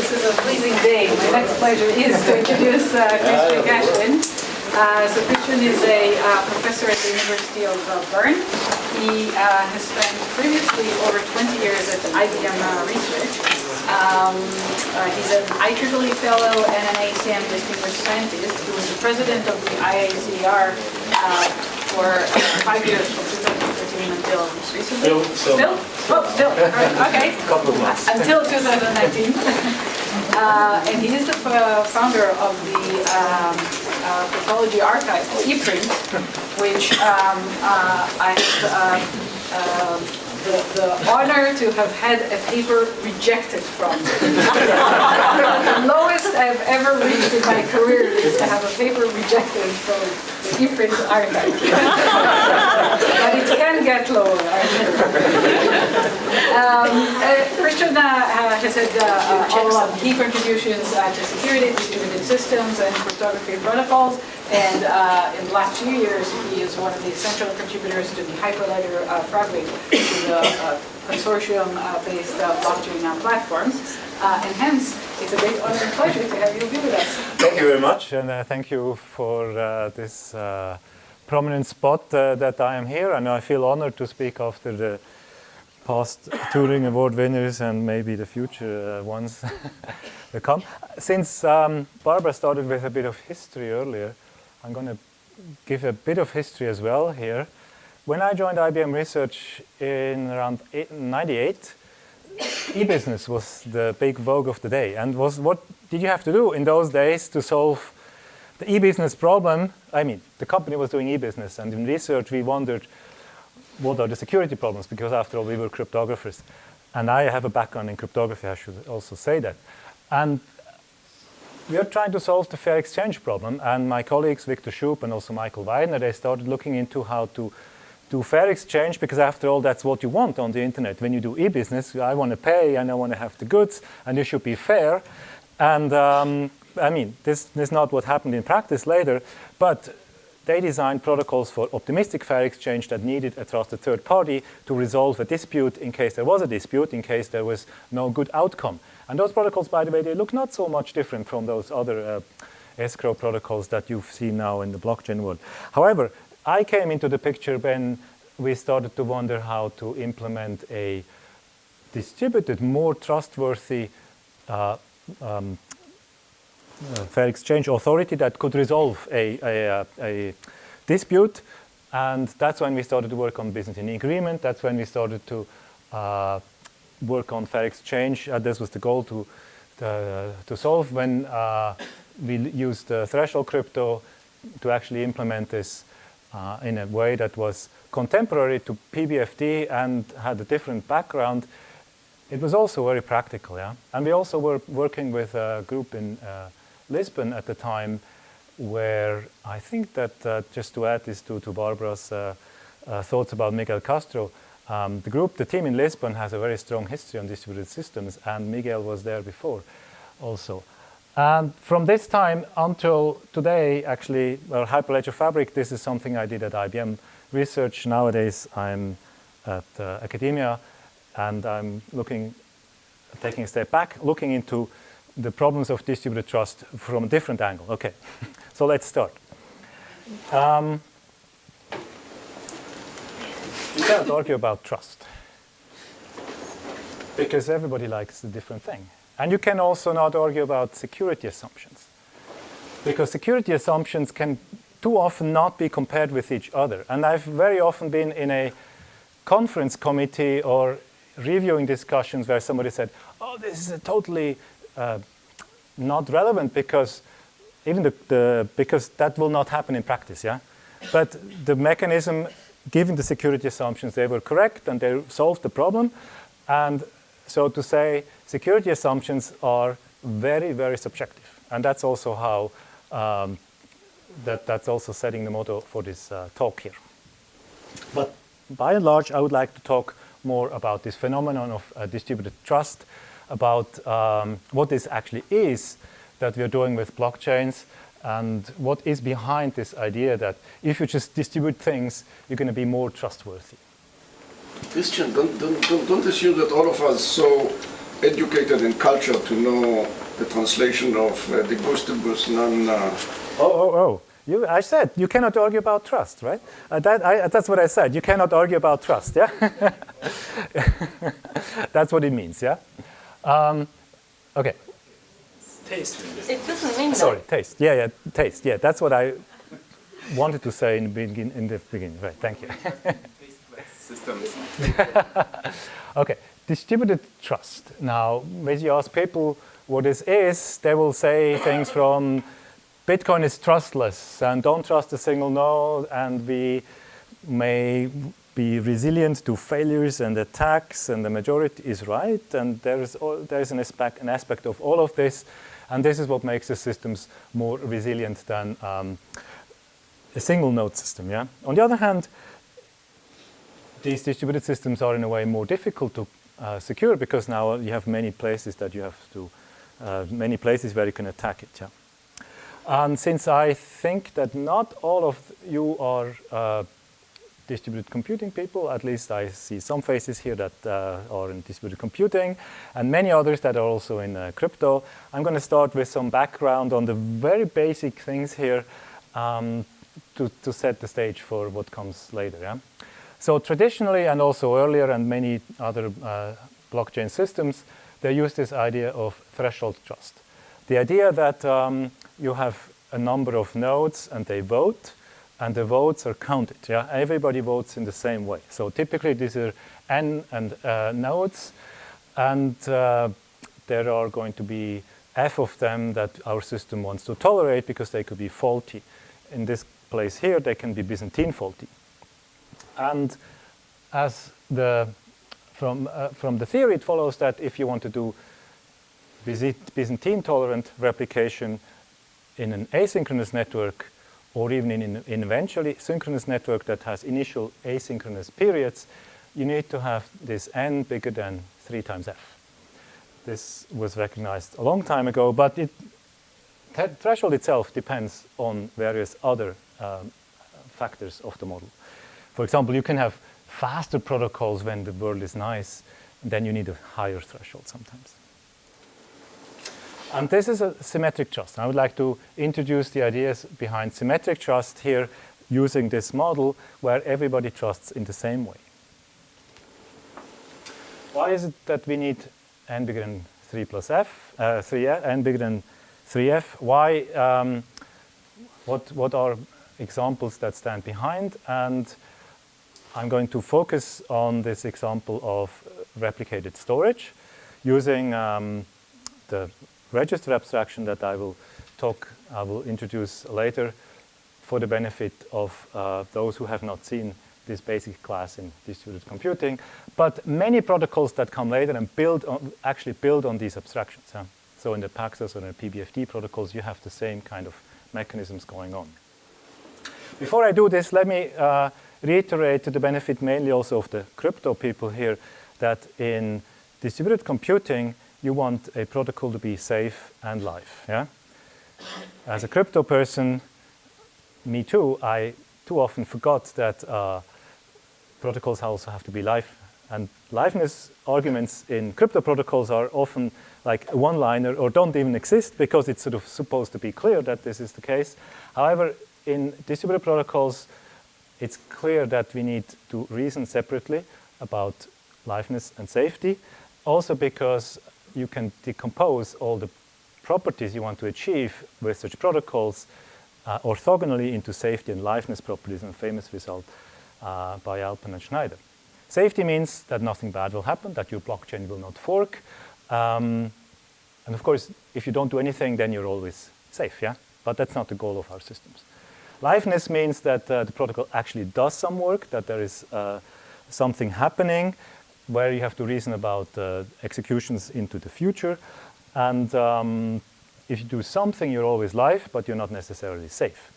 this is a pleasing day. My next pleasure is to introduce Christian Cachin. So Cachin is a professor at the University of Bern. He has spent previously over 20 years at IBM Research. He's an IEEE Fellow and an ACM Distinguished Scientist. He was the president of the IACR for 5 years, from 2013 until recently. Still? Oh, still. Okay. Couple of months. Until 2019. And he is the founder of the Pathology Archive, or ePrint, which I have the honor to have had a paper rejected from. The lowest I've ever reached in my career is to have a paper rejected from the ePrint archive. But it can get lower. Christian has had all key contributions to security, distributed systems, and cryptography protocols. And in the last few years, he is one of the essential contributors to the Hyperledger Fabric, to the consortium-based blockchain platforms. And hence, it's a great honor and pleasure to have you be with us. Thank you very much, and thank you for this prominent spot that I am here. And I feel honored to speak after the past Turing Award winners and maybe the future ones that come. Since Barbara started with a bit of history earlier, I'm going to give a bit of history as well here. When I joined IBM Research in around '98, e-business was the big vogue of the day. And what did you have to do in those days to solve the e-business problem? I mean, the company was doing e-business, and in research we wondered, what are the security problems? Because after all, we were cryptographers. And I have a background in cryptography, I should also say that. And we are trying to solve the fair exchange problem, and my colleagues, Victor Schub and also Michael Weidner, they started looking into how to do fair exchange, because after all, that's what you want on the internet. When you do e-business, I want to pay and I want to have the goods, and you should be fair. And I mean, this is not what happened in practice later, but they designed protocols for optimistic fair exchange that needed a trusted third party to resolve a dispute in case there was a dispute, in case there was no good outcome. And those protocols, by the way, they look not so much different from those other escrow protocols that you've seen now in the blockchain world. However, I came into the picture when we started to wonder how to implement a distributed, more trustworthy fair exchange authority that could resolve a dispute. And that's when we started to work on Byzantine agreement. That's when we started to work on fair exchange. This was the goal to solve when we used threshold crypto to actually implement this in a way that was contemporary to PBFD and had a different background. It was also very practical, yeah. And we also were working with a group in Lisbon at the time, where I think that just to add this to Barbara's thoughts about Miguel Castro, the team in Lisbon has a very strong history on distributed systems, and Miguel was there before also. And from this time until today, actually, Hyperledger Fabric, this is something I did at IBM Research. Nowadays, I'm at academia, and I'm taking a step back, looking into the problems of distributed trust from a different angle. Okay, so let's start. You cannot argue about trust, because everybody likes a different thing. And you can also not argue about security assumptions, because security assumptions can too often not be compared with each other. And I've very often been in a conference committee or reviewing discussions where somebody said, oh, this is a totally not relevant, because even because that will not happen in practice, yeah? But the mechanism, given the security assumptions, they were correct and they solved the problem. And so to say, security assumptions are very, very subjective. And that's also how, that's also setting the motto for this talk here. But by and large, I would like to talk more about this phenomenon of distributed trust, about what this actually is that we are doing with blockchains, and what is behind this idea that if you just distribute things, you're going to be more trustworthy. Christian, don't assume that all of us saw educated in culture to know the translation of the gustibus non. I said you cannot argue about trust, right? That's what I said. You cannot argue about trust, yeah? That's what it means, yeah? Okay. Taste. It doesn't mean that. Sorry, taste. Yeah, taste. Yeah, that's what I wanted to say in the beginning. Right, thank you. Systems. Okay, distributed trust. Now, when you ask people what this is, they will say things from Bitcoin is trustless and don't trust a single node, and we may be resilient to failures and attacks, and the majority is right, and there's an aspect of all of this, and this is what makes the systems more resilient than a single node system. Yeah. On the other hand, these distributed systems are in a way more difficult to secure, because now you have many places that you have to, many places where you can attack it. Yeah. And since I think that not all of you are distributed computing people, at least I see some faces here that are in distributed computing, and many others that are also in crypto. I'm going to start with some background on the very basic things here to set the stage for what comes later. Yeah? So traditionally, and also earlier, and many other blockchain systems, they use this idea of threshold trust. The idea that you have a number of nodes and they vote, and the votes are counted. Yeah? Everybody votes in the same way. So typically these are n and nodes, and there are going to be f of them that our system wants to tolerate because they could be faulty. In this place here, they can be Byzantine faulty. And as from the theory, it follows that if you want to do Byzantine tolerant replication in an asynchronous network, or even in an eventually synchronous network that has initial asynchronous periods, you need to have this n bigger than 3 times f. This was recognized a long time ago, but threshold itself depends on various other factors of the model. For example, you can have faster protocols when the world is nice, and then you need a higher threshold sometimes. And this is a symmetric trust. I would like to introduce the ideas behind symmetric trust here, using this model where everybody trusts in the same way. Why is it that we need n bigger than 3 plus f, n bigger than 3f? Why? What are examples that stand behind? And I'm going to focus on this example of replicated storage using the register abstraction that I will introduce later for the benefit of those who have not seen this basic class in distributed computing. But many protocols that come later and actually build on these abstractions. Huh? So in the Paxos or in the PBFD protocols, you have the same kind of mechanisms going on. Before I do this, let me reiterate, to the benefit mainly also of the crypto people here, that in distributed computing, you want a protocol to be safe and live. Yeah? As a crypto person, me too, I too often forgot that protocols also have to be live. And liveness arguments in crypto protocols are often like a one-liner or don't even exist, because it's sort of supposed to be clear that this is the case. However, in distributed protocols, it's clear that we need to reason separately about liveness and safety. Also because you can decompose all the properties you want to achieve with such protocols orthogonally into safety and liveness properties, and a famous result by Alpen and Schneider. Safety means that nothing bad will happen, that your blockchain will not fork. And of course, if you don't do anything, then you're always safe, yeah? But that's not the goal of our systems. Liveness means that the protocol actually does some work, that there is something happening where you have to reason about executions into the future. And if you do something, you're always live, but you're not necessarily safe.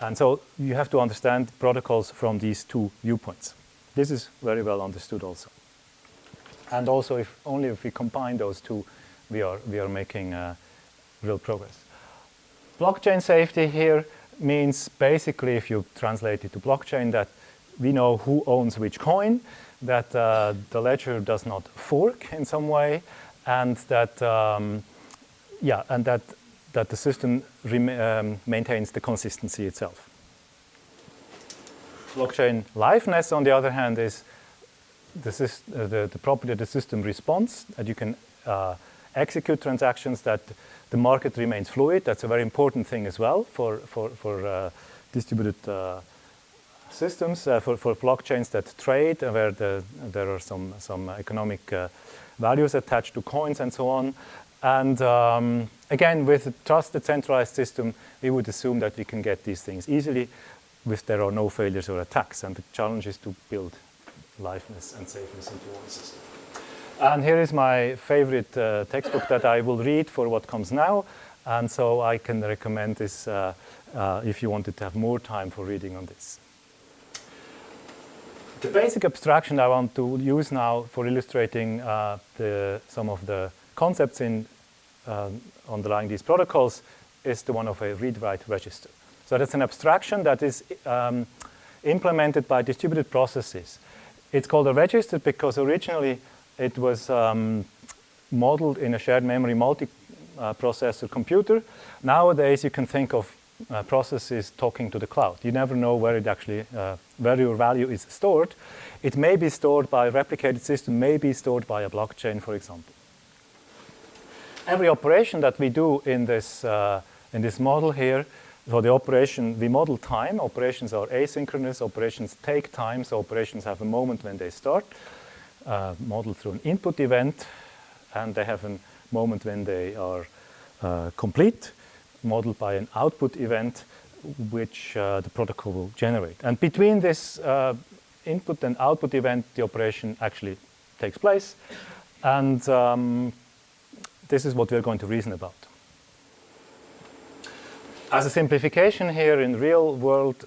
And so you have to understand protocols from these two viewpoints. This is very well understood also. And also, only if we combine those two, we are making real progress. Blockchain safety here means basically, if you translate it to blockchain, that we know who owns which coin, that the ledger does not fork in some way, and that that the system maintains the consistency itself. Blockchain liveness, on the other hand, is the property that the system responds, that you can execute transactions, that the market remains fluid. That's a very important thing as well for distributed systems, for blockchains that trade, where there are some economic values attached to coins and so on. And again, with a trusted centralized system, we would assume that we can get these things easily if there are no failures or attacks. And the challenge is to build liveness and safeness into one system. And here is my favorite textbook that I will read for what comes now. And so I can recommend this if you wanted to have more time for reading on this. The basic abstraction I want to use now for illustrating some of the concepts underlying these protocols is the one of a read-write register. So that's an abstraction that is implemented by distributed processes. It's called a register because originally it was modeled in a shared memory multi-processor computer. Nowadays you can think of processes talking to the cloud. You never know where it actually, where your value is stored. It may be stored by a replicated system, may be stored by a blockchain, for example. Every operation that we do in this model here, for the operation, we model time. Operations are asynchronous. Operations take time, so operations have a moment when they start, modeled through an input event, and they have a moment when they are complete, modeled by an output event, which the protocol will generate. And between this input and output event, the operation actually takes place. And this is what we're going to reason about. As a simplification here, in real world,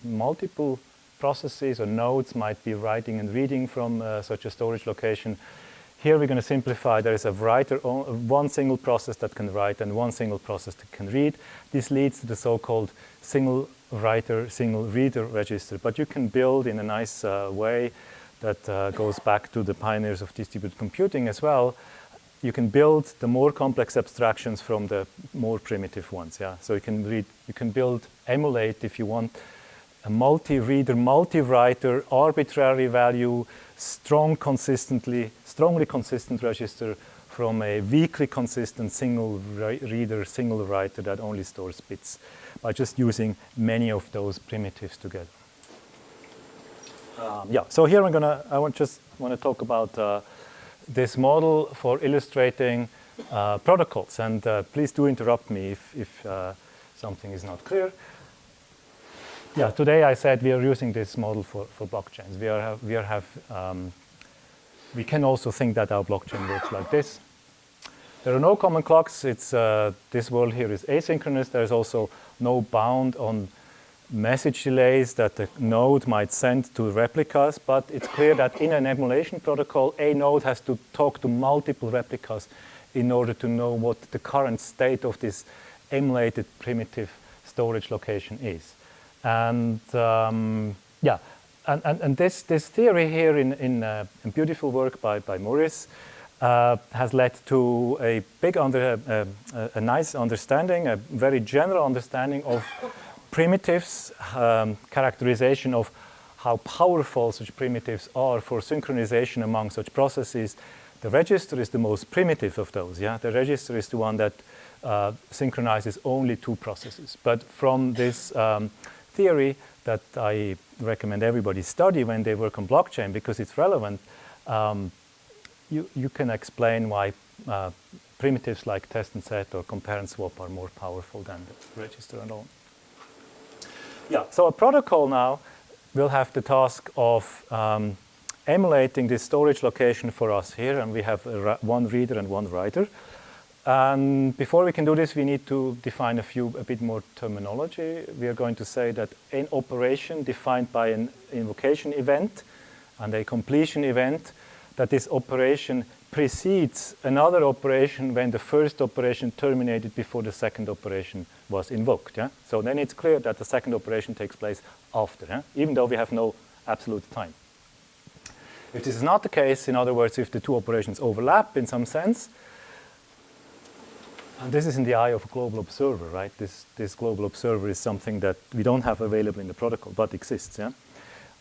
multiple processes or nodes might be writing and reading from such a storage location. Here we're going to simplify. There is a writer, one single process that can write and one single process that can read. This leads to the so-called single writer, single reader register. But you can build in a nice way that goes back to the pioneers of distributed computing as well. You can build the more complex abstractions from the more primitive ones. Yeah, so you can build, emulate, if you want, a multi-reader, multi-writer, arbitrary value, strongly consistent register from a weakly consistent single reader, single writer that only stores bits by just using many of those primitives together. So here I just want to talk about this model for illustrating protocols, and please do interrupt me if something is not clear. Yeah, today I said we are using this model for blockchains. We can also think that our blockchain works like this. There are no common clocks. This world here is asynchronous. There is also no bound on message delays that the node might send to replicas, but it's clear that in an emulation protocol, a node has to talk to multiple replicas in order to know what the current state of this emulated primitive storage location is. And this theory here in beautiful work by Maurice has led to a nice understanding, a very general understanding of primitives, characterization of how powerful such primitives are for synchronization among such processes. The register is the most primitive of those. Yeah, the register is the one that synchronizes only two processes. But from this theory that I recommend everybody study when they work on blockchain because it's relevant, you can explain why primitives like test and set or compare and swap are more powerful than the register alone. Yeah, so a protocol now will have the task of emulating this storage location for us here, and we have one reader and one writer. And before we can do this, we need to define a bit more terminology. We are going to say that an operation defined by an invocation event and a completion event, that this operation precedes another operation when the first operation terminated before the second operation was invoked. Yeah? So then it's clear that the second operation takes place after, even though we have no absolute time. If this is not the case, in other words, if the two operations overlap in some sense, and this is in the eye of a global observer, right? This global observer is something that we don't have available in the protocol, but exists, yeah?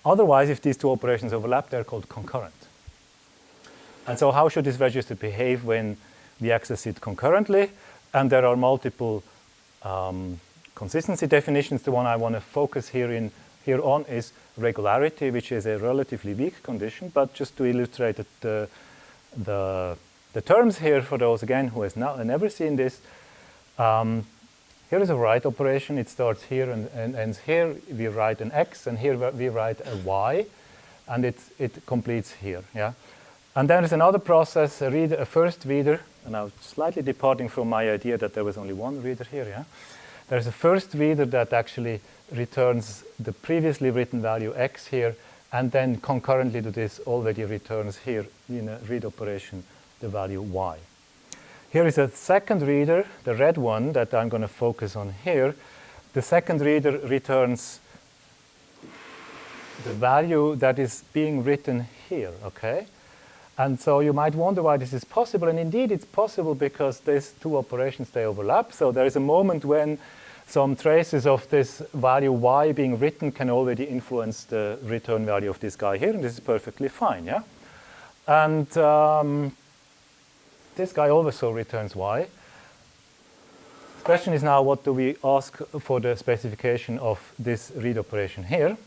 Otherwise, if these two operations overlap, they're called concurrent. And so how should this register behave when we access it concurrently? And there are multiple consistency definitions. The one I want to focus here on is regularity, which is a relatively weak condition, but just to illustrate it, the terms here for those, again, who has never seen this, here is a write operation. It starts here and ends here. We write an X, and here we write a Y, and it completes here, yeah? And then there's another process, a first reader, and I'm slightly departing from my idea that there was only one reader here, yeah? There's a first reader that actually returns the previously written value X here, and then concurrently to this already returns here in a read operation the value Y. Here is a second reader, the red one that I'm going to focus on here. The second reader returns the value that is being written here, okay? And so you might wonder why this is possible, and indeed it's possible because these two operations, they overlap. So there is a moment when some traces of this value Y being written can already influence the return value of this guy here, and this is perfectly fine, yeah? And this guy also returns Y. The question is now, what do we ask for the specification of this read operation here?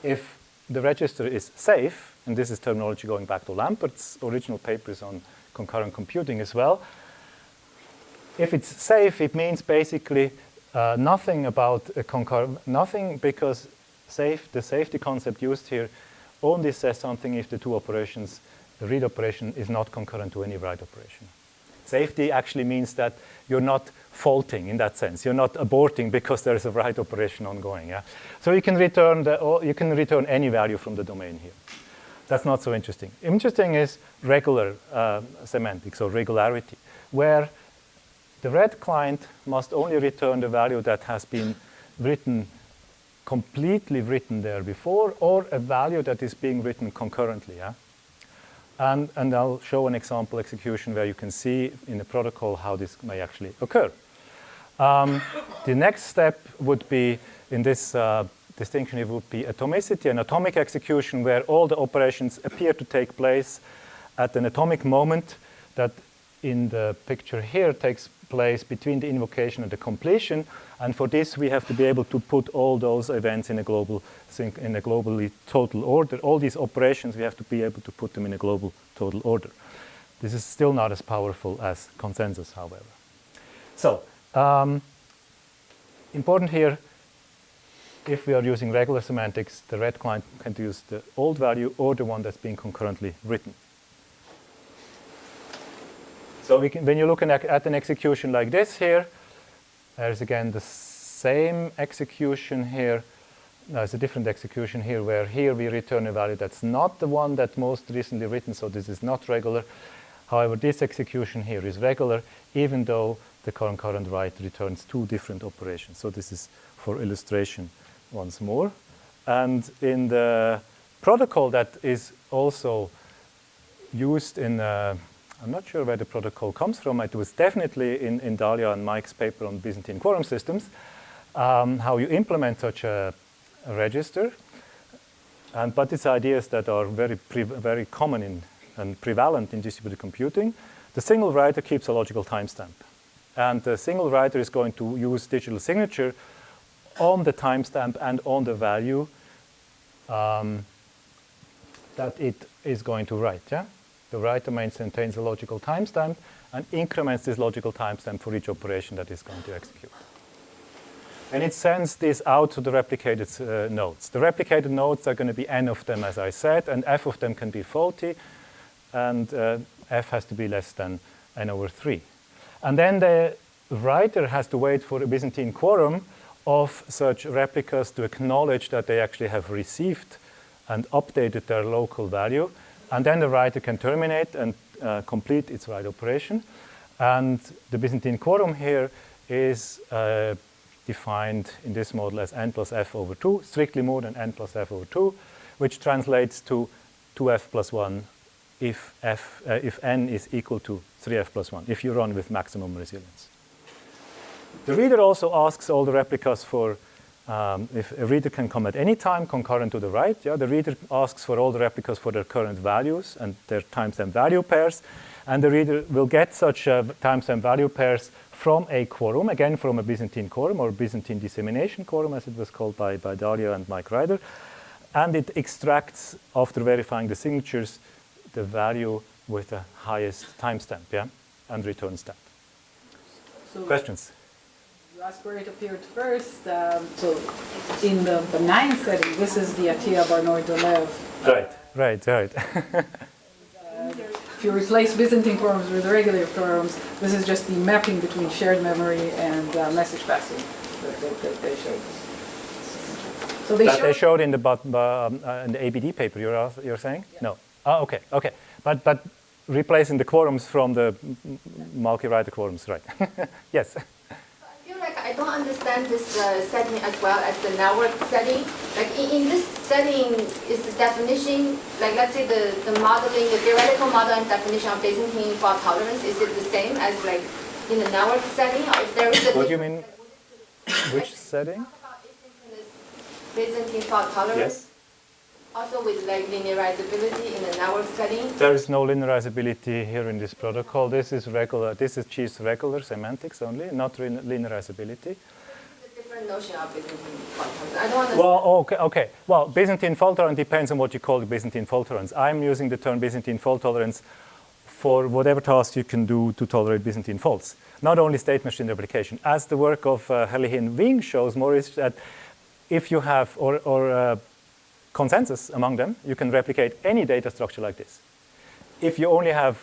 If the register is safe, and this is terminology going back to Lampert's original papers on concurrent computing as well. If it's safe, it means basically nothing about nothing, because the safety concept used here only says something if the two operations, the read operation is not concurrent to any write operation. Safety actually means that you're not faulting in that sense. You're not aborting because there is a write operation ongoing. Yeah? So you can return any value from the domain here. That's not so interesting. Interesting is regular semantics or regularity, where the red client must only return the value that has been written, completely written there before, or a value that is being written concurrently. Yeah? And I'll show an example execution where you can see in the protocol how this may actually occur. The next step would be, in this distinction, it would be atomicity, an atomic execution where all the operations appear to take place at an atomic moment that in the picture here takes place between the invocation and the completion. And for this, we have to be able to put all those events in a globally total order. All these operations, we have to be able to put them in a global total order. This is still not as powerful as consensus, however. So, important here, if we are using regular semantics, the red client can use the old value or the one that's being concurrently written. So when you're looking at an execution like this here, there's again the same execution here. There's a different execution here, where here we return a value that's not the one that most recently written, so this is not regular. However, this execution here is regular, even though the concurrent write returns two different operations. So this is for illustration once more. And in the protocol that is also used in, I'm not sure where the protocol comes from. It was definitely in Dalia and Mike's paper on Byzantine quorum systems, how you implement such a register. But it's ideas that are very common and prevalent in distributed computing. The single writer keeps a logical timestamp. And the single writer is going to use digital signature on the timestamp and on the value that it is going to write. Yeah? The writer maintains a logical timestamp and increments this logical timestamp for each operation that is going to execute. And it sends this out to the replicated nodes. The replicated nodes are going to be n of them, as I said, and f of them can be faulty, and f has to be less than n over 3. And then the writer has to wait for a Byzantine quorum of such replicas to acknowledge that they actually have received and updated their local value. And then the writer can terminate and complete its write operation. And the Byzantine quorum here is defined in this model as n plus f over 2, strictly more than n plus f over 2, which translates to 2f plus 1 if n is equal to 3f plus 1, if you run with maximum resilience. The reader also asks all the replicas for, if a reader can come at any time concurrent to the write, yeah, the reader asks for all the replicas for their current values and their timestamp value pairs, and the reader will get such timestamp value pairs from a quorum, again from a Byzantine quorum or Byzantine dissemination quorum, as it was called by Dario and Mike Ryder, and it extracts, after verifying the signatures, the value with the highest timestamp, yeah, and returns that. So Questions? you asked where it appeared first. So in the benign setting, this is the Atiyah Barnoi-Dolev. Right. If you replace Byzantine quorums with regular quorums, this is just the mapping between shared memory and message passing that they showed. So they showed in the ABD paper. You're saying? Yeah. No. Oh, okay. But replacing the quorums from the multi-writer quorums, right? Yes. I feel like I don't understand this setting as well as the network setting. Like in this setting, is the definition, like let's say the modeling, the theoretical model and definition of Byzantine fault tolerance, is it the same as like in the network setting, or is there a What do you mean? Which setting? Byzantine fault tolerance? Yes. Also with like linearizability in the network setting? There is no linearizability here in this protocol. This is regular. This achieves regular semantics only, not linearizability. It's a different notion of Byzantine fault tolerance. I don't understand. Well, okay. Well, Byzantine fault tolerance depends on what you call the Byzantine fault tolerance. I'm using the term Byzantine fault tolerance for whatever task you can do to tolerate Byzantine faults, not only state machine replication. As the work of Herlihin Wing shows more, is that if you have consensus among them, you can replicate any data structure like this. If you only have,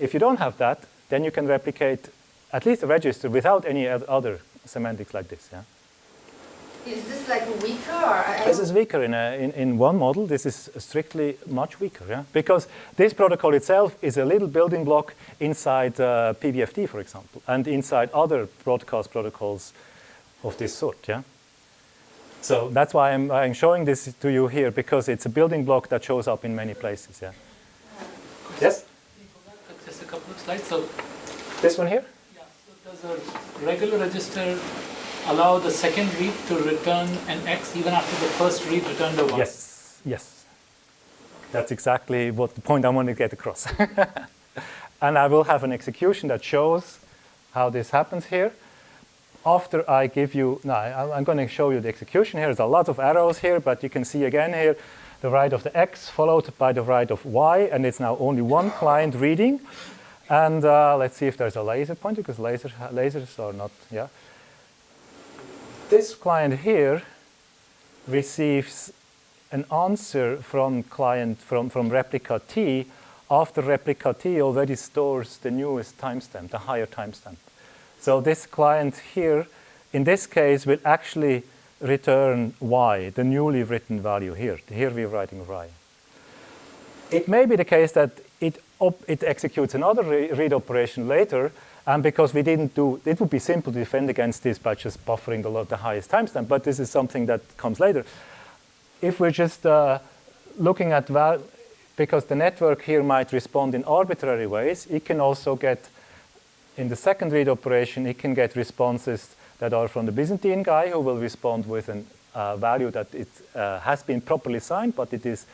if you don't have that, then you can replicate at least a register without any other semantics like this. Yeah. Is this like weaker, or? This is weaker in one model. This is strictly much weaker, yeah, because this protocol itself is a little building block inside PBFT, for example, and inside other broadcast protocols of this sort, yeah. So that's why I'm showing this to you here, because it's a building block that shows up in many places, yeah. Yes? Just a couple of slides. So this one here? yeah, so does a regular register allow the second read to return an X even after the first read returned a Y? Yes. That's exactly what the point I want to get across. And I will have an execution that shows how this happens here. After I give you, I'm going to show you the execution here. There's a lot of arrows here, but you can see again here the write of the X followed by the write of Y, and it's now only one client reading. And let's see if there's a laser pointer, because lasers are not, yeah. This client here receives an answer from replica T after replica T already stores the newest timestamp, the higher timestamp. So this client here, in this case, will actually return Y, the newly written value here. Here we're writing Y. It may be the case that it executes another read operation later, and because we didn't do, it would be simple to defend against this by just buffering the highest timestamp, but this is something that comes later. If we're just looking at because the network here might respond in arbitrary ways, it can also get, in the second read operation, it can get responses that are from the Byzantine guy who will respond with a value that it has been properly signed, but it is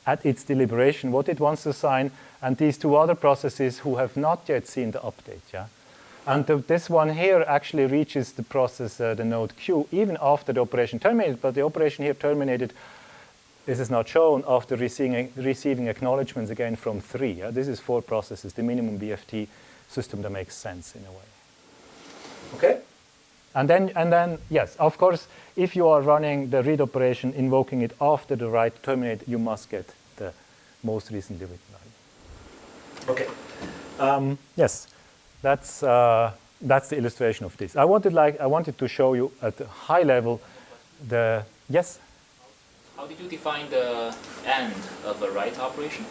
at its deliberation what it wants to sign, and these two other processes who have not yet seen the update. Yeah? And this one here actually reaches the process, the node Q, even after the operation terminated, but the operation here terminated, this is not shown, after receiving acknowledgements again from 3. Yeah? This is 4 processes, the minimum BFT system that makes sense in a way. Okay? And then, yes, of course, if you are running the read operation, invoking it after the write terminate, you must get the most recently written value. Okay. Yes, that's the illustration of this. I wanted to show you at a high level the, yes? How did you define the end of a write operation?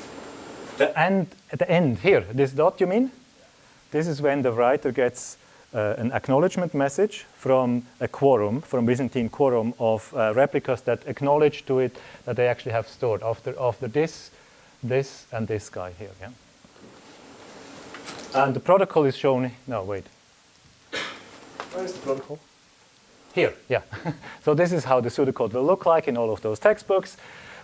The end, at the end here, this dot you mean? This is when the writer gets an acknowledgement message from a quorum, from Byzantine quorum of replicas that acknowledge to it that they actually have stored after this, and this guy here. Yeah? And the protocol is shown. No, wait. Where is the protocol? Here, yeah. So this is how the pseudocode will look like in all of those textbooks.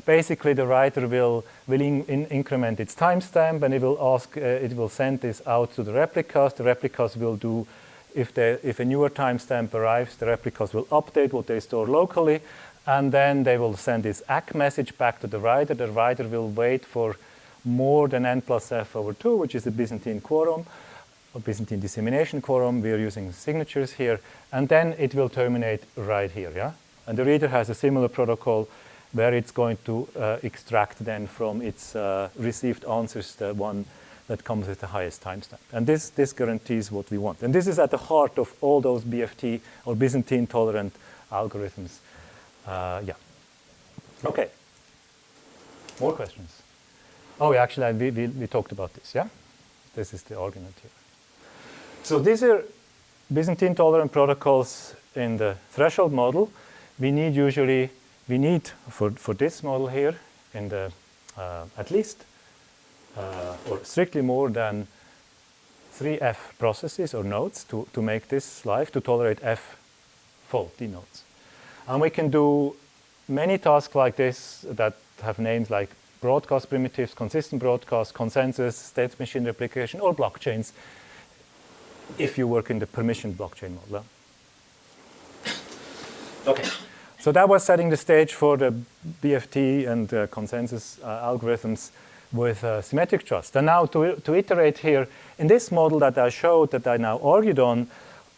Basically, the writer will increment its timestamp, and it will send this out to the replicas. The replicas will do, if a newer timestamp arrives, the replicas will update what they store locally, and then they will send this ACK message back to the writer. The writer will wait for more than n plus f over 2, which is the Byzantine quorum, or Byzantine dissemination quorum. We are using signatures here, and then it will terminate right here. Yeah, and the reader has a similar protocol where it's going to extract then from its received answers the one that comes with the highest timestamp. And this guarantees what we want. And this is at the heart of all those BFT or Byzantine tolerant algorithms. Yeah. Okay. More questions? Oh, actually, we talked about this, yeah? This is the argument here. So these are Byzantine tolerant protocols in the threshold model. We need for this model here in the at least or strictly more than 3F processes or nodes to make this live, to tolerate F faulty nodes. And we can do many tasks like this that have names like broadcast primitives, consistent broadcast, consensus, state machine replication, or blockchains if you work in the permission blockchain model. Okay. So that was setting the stage for the BFT and consensus algorithms with symmetric trust. And now to iterate here, in this model that I showed, that I now argued on,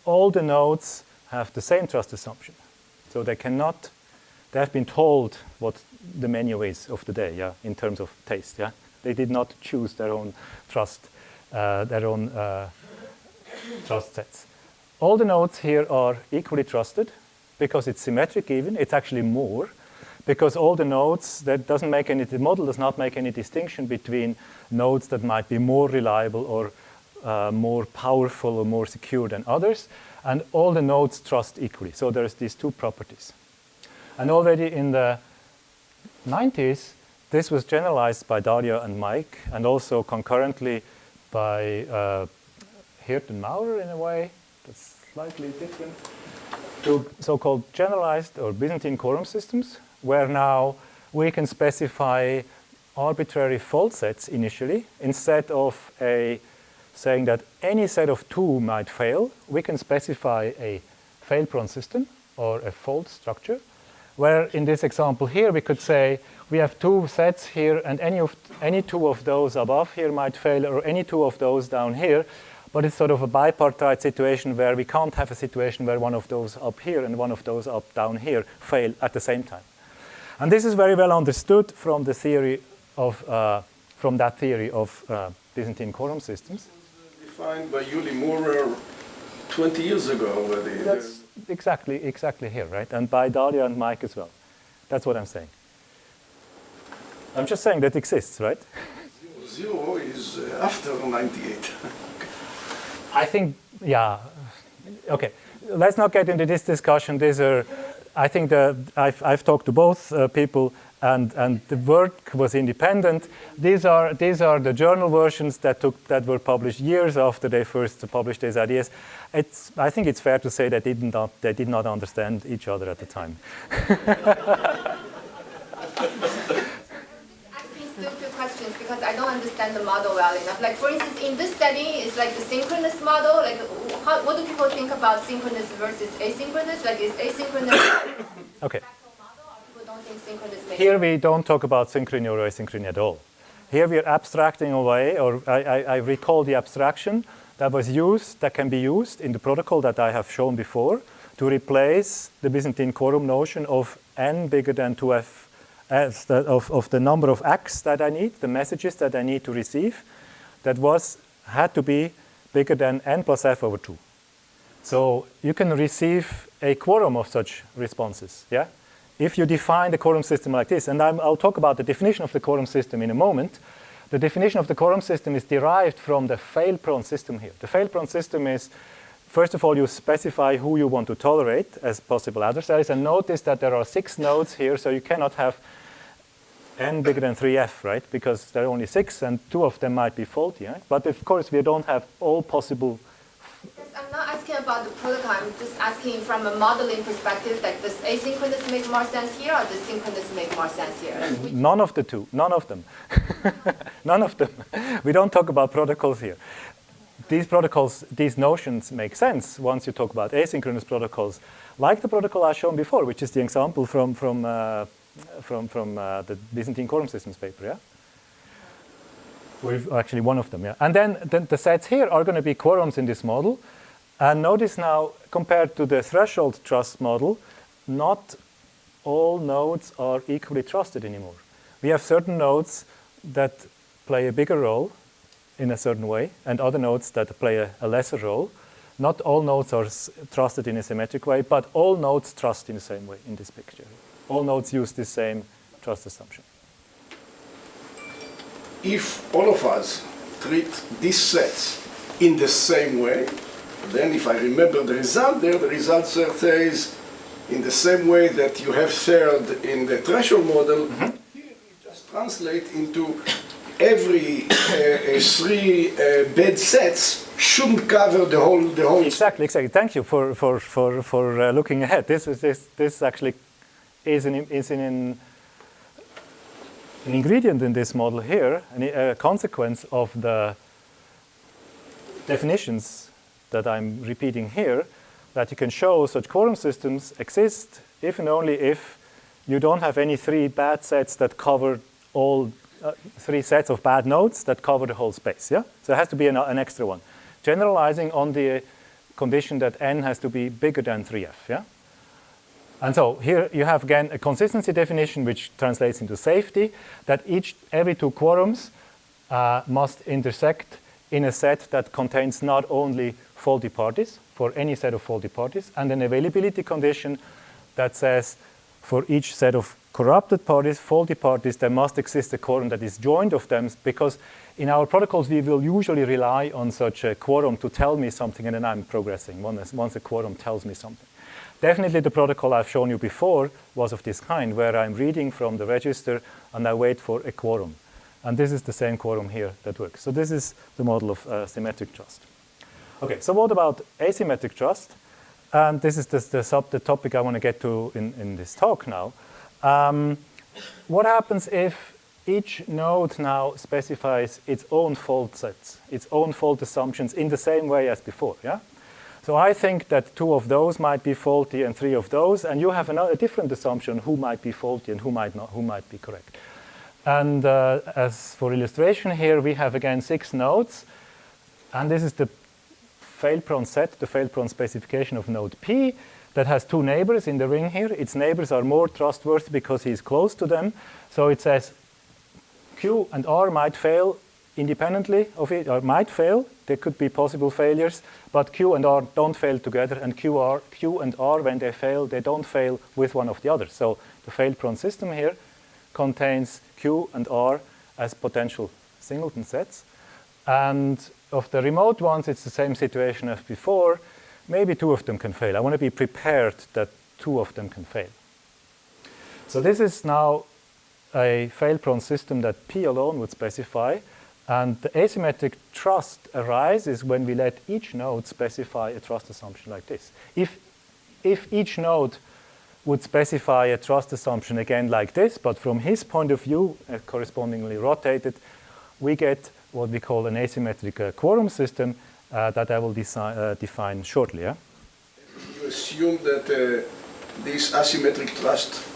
all the nodes have the same trust assumption. So they have been told what the menu is of the day, yeah, in terms of taste, yeah. They did not choose their own trust, trust sets. All the nodes here are equally trusted, because it's symmetric even. It's actually more, because all the nodes, the model does not make any distinction between nodes that might be more reliable or more powerful or more secure than others, and all the nodes trust equally. So there's these two properties. And already in the 90s, this was generalized by Daria and Mike, and also concurrently by Hirt and Maurer in a way. That's slightly different. To so-called generalized or Byzantine quorum systems, where now we can specify arbitrary fault sets initially. Instead of saying that any set of 2 might fail, we can specify a fail-prone system or a fault structure, where in this example here we could say we have 2 sets here, and any 2 of those above here might fail, or any 2 of those down here. But it's sort of a bipartite situation where we can't have a situation where one of those up here and one of those up down here fail at the same time. And this is very well understood from the theory of Byzantine quorum systems. It was defined by Yuli Maurer 20 years ago already. That's exactly here, right? And by Daria and Mike as well. That's what I'm saying. I'm just saying that exists, right? 0 is after 98. I think, yeah. Okay, let's not get into this discussion. I think I've talked to both people, and the work was independent. These are the journal versions that were published years after they first published these ideas. I think it's fair to say that they did not understand each other at the time. Questions, because I don't understand the model well enough. Like, for instance, in this study, it's like the synchronous model. Like, what do people think about synchronous versus asynchronous? Like, is asynchronous okay. model, or people don't think synchronous? Here we don't talk about synchrony or asynchrony at all. Here we are abstracting away, or I recall the abstraction that can be used in the protocol that I have shown before to replace the Byzantine quorum notion of n bigger than 2f. Of the number of acts that I need, the messages that I need to receive, that had to be bigger than n plus f over 2. So you can receive a quorum of such responses, yeah? If you define the quorum system like this, and I'll talk about the definition of the quorum system in a moment. The definition of the quorum system is derived from the fail-prone system here. The fail-prone system is first of all, you specify who you want to tolerate as possible adversaries. And notice that there are 6 nodes here, so you cannot have n bigger than 3f, right? Because there are only 6, and 2 of them might be faulty, right? But of course, we don't have all possible. Yes, I'm not asking about the protocol. I'm just asking from a modeling perspective, like does asynchronous make more sense here, or does synchronous make more sense here? None of the two. None of them. None of them. We don't talk about protocols here. These protocols, these notions make sense once you talk about asynchronous protocols, like the protocol I've shown before, which is the example from the Byzantine quorum systems paper, yeah? With actually one of them, yeah. And then the sets here are going to be quorums in this model. And notice now, compared to the threshold trust model, not all nodes are equally trusted anymore. We have certain nodes that play a bigger role in a certain way, and other nodes that play a lesser role. Not all nodes are trusted in a symmetric way, but all nodes trust in the same way in this picture. All nodes use the same trust assumption. If all of us treat these sets in the same way, then if I remember the result there, the result says in the same way that you have shared in the threshold model, here you just translate into every 3 bad sets shouldn't cover the whole. Exactly. Thank you for looking ahead. This actually is an ingredient in this model here, a consequence of the definitions that I'm repeating here, that you can show such quorum systems exist if and only if you don't have any 3 bad sets that cover all 3 sets of bad nodes that cover the whole space. Yeah, so it has to be an extra one, generalizing on the condition that n has to be bigger than 3f. Yeah. And so here you have again a consistency definition which translates into safety, that every 2 quorums must intersect in a set that contains not only faulty parties, for any set of faulty parties, and an availability condition that says for each set of corrupted parties, faulty parties, there must exist a quorum that is joined of them, because in our protocols we will usually rely on such a quorum to tell me something, and then I'm progressing once a quorum tells me something. Definitely the protocol I've shown you before was of this kind, where I'm reading from the register and I wait for a quorum. And this is the same quorum here that works. So this is the model of symmetric trust. Okay, so what about asymmetric trust? And this is the topic I want to get to in this talk now. What happens if each node now specifies its own fault sets, its own fault assumptions in the same way as before, yeah? So I think that 2 of those might be faulty and 3 of those, and you have a different assumption who might be faulty and who might be correct. And as for illustration here, we have again 6 nodes, and this is the fail-prone set, the fail-prone specification of node P, that has 2 neighbors in the ring here. Its neighbors are more trustworthy because he's close to them. So it says Q and R might fail independently of it, or might fail. There could be possible failures, but Q and R don't fail together, and Q and R, when they fail, they don't fail with one of the others. So the fail-prone system here contains Q and R as potential singleton sets. And of the remote ones, it's the same situation as before. Maybe 2 of them can fail. I want to be prepared that 2 of them can fail. So this is now a fail-prone system that P alone would specify. And the asymmetric trust arises when we let each node specify a trust assumption like this. If each node would specify a trust assumption again like this, but from his point of view, correspondingly rotated, we get what we call an asymmetric quorum system that I will define shortly. Yeah? You assume that this asymmetric trust,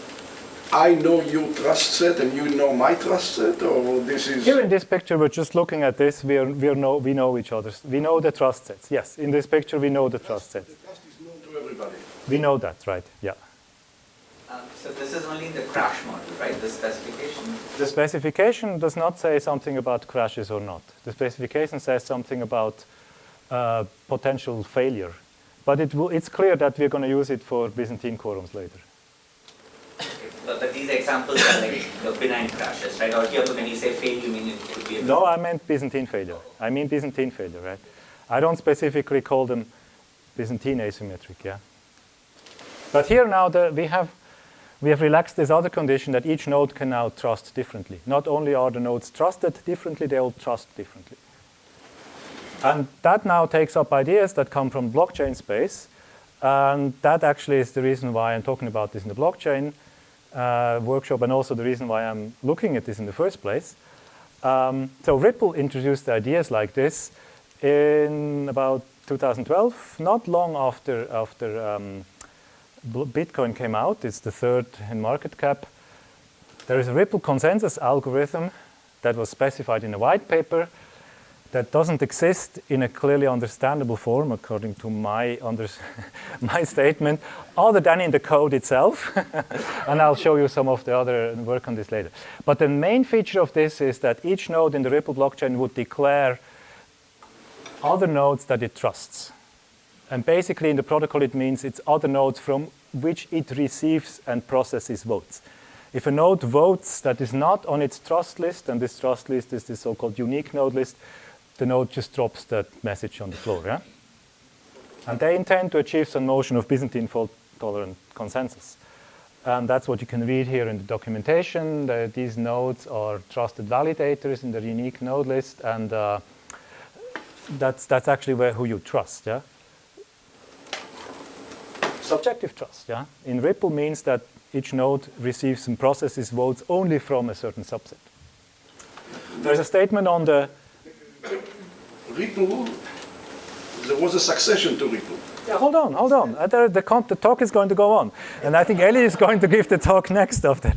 I know your trust set and you know my trust set, or this is... Here in this picture, we're just looking at this. We know each other. We know the trust sets. Yes, in this picture, we know the trust sets. The trust is known to everybody. We know that, right? Yeah. So this is only in the crash model, right? The specification? The specification does not say something about crashes or not. The specification says something about potential failure. But it's clear that we're going to use it for Byzantine quorums later. But these examples are like the benign crashes, right? Or here, when you say fail, you mean it could be a... No, I meant Byzantine failure. I mean Byzantine failure, right? I don't specifically call them Byzantine asymmetric, yeah. But here now we have relaxed this other condition that each node can now trust differently. Not only are the nodes trusted differently, they all trust differently. And that now takes up ideas that come from blockchain space. And that actually is the reason why I'm talking about this in the blockchain workshop, and also the reason why I'm looking at this in the first place. So Ripple introduced ideas like this in about 2012, not long after Bitcoin came out. It's the third in market cap. There is a Ripple consensus algorithm that was specified in a white paper that doesn't exist in a clearly understandable form, according to my statement, other than in the code itself. And I'll show you some of the other work on this later. But the main feature of this is that each node in the Ripple blockchain would declare other nodes that it trusts. And basically in the protocol it means it's other nodes from which it receives and processes votes. If a node votes that is not on its trust list, and this trust list is this so-called unique node list, the node just drops that message on the floor. Yeah? And they intend to achieve some notion of Byzantine fault-tolerant consensus. And that's what you can read here in the documentation. These nodes are trusted validators in the unique node list, and that's actually who you trust. Yeah? Subjective trust, yeah, in Ripple means that each node receives and processes votes only from a certain subset. There's a statement on the Ripple, there was a succession to Ripple. Yeah, hold on. The talk is going to go on. And I think Eli is going to give the talk next after.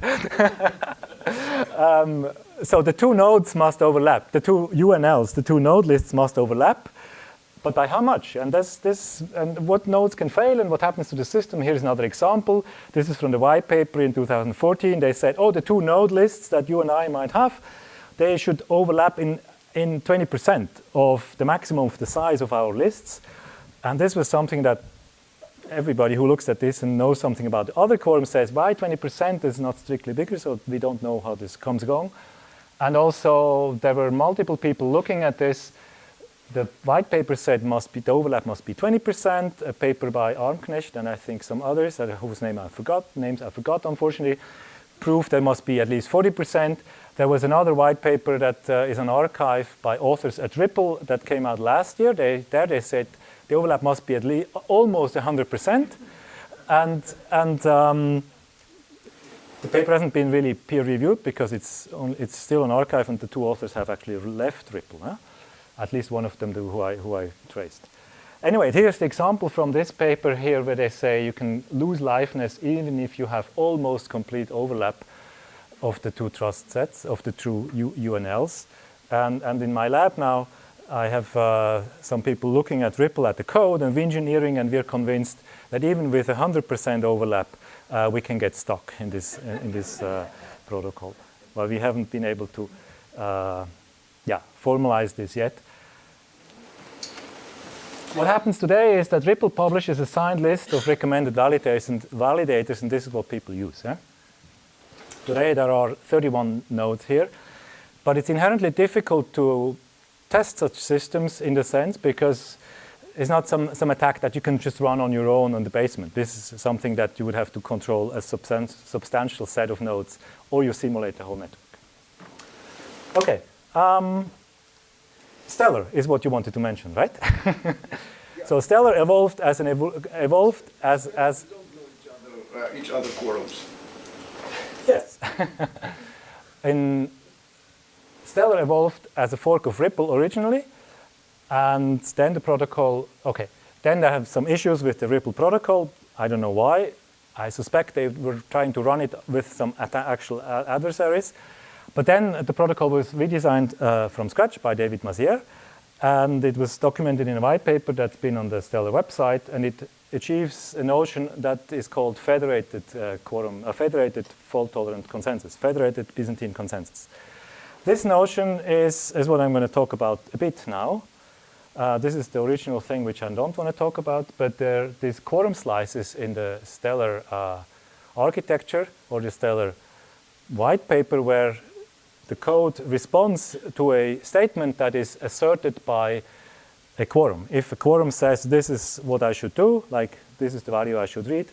So the two nodes must overlap. The two UNLs, the two node lists must overlap. But by how much? And and what nodes can fail and what happens to the system? Here's another example. This is from the white paper in 2014. They said, oh, the two node lists that you and I might have, they should overlap in 20% of the maximum of the size of our lists. And this was something that everybody who looks at this and knows something about the other quorum says, why 20% is not strictly bigger, so we don't know how this comes along. And also, there were multiple people looking at this. The white paper said the overlap must be 20%. A paper by Armknecht and I think some others, whose names I forgot, unfortunately, proved there must be at least 40%. There was another white paper that is an archive by authors at Ripple that came out last year. They said the overlap must be at least almost 100%. And the paper hasn't been really peer-reviewed because it's still an archive, and the two authors have actually left Ripple. Huh? At least one of them who I traced. Anyway, here's the example from this paper here where they say you can lose liveness even if you have almost complete overlap of the two trust sets, of the two UNLs. And in my lab now, I have some people looking at Ripple at the code and engineering, and we're convinced that even with 100% overlap, we can get stuck in this protocol. Well, we haven't been able to formalize this yet. What happens today is that Ripple publishes a signed list of recommended validators, and this is what people use. Yeah? Today there are 31 nodes here, but it's inherently difficult to test such systems in the sense because it's not some attack that you can just run on your own in the basement. This is something that you would have to control a substantial set of nodes, or you simulate the whole network. Okay. Stellar is what you wanted to mention, right? Yeah. So Stellar evolved as We don't know each other quorums. Yes. Stellar evolved as a fork of Ripple originally, and then the protocol. Okay, then they have some issues with the Ripple protocol. I don't know why. I suspect they were trying to run it with some actual adversaries. But then the protocol was redesigned from scratch by David Mazière, and it was documented in a white paper that's been on the Stellar website, and it achieves a notion that is called federated quorum, a federated fault-tolerant consensus, federated Byzantine consensus. This notion is what I'm going to talk about a bit now. This is the original thing which I don't want to talk about, but there are these quorum slices in the Stellar architecture or the Stellar white paper where the code responds to a statement that is asserted by a quorum. If a quorum says this is what I should do, like this is the value I should read,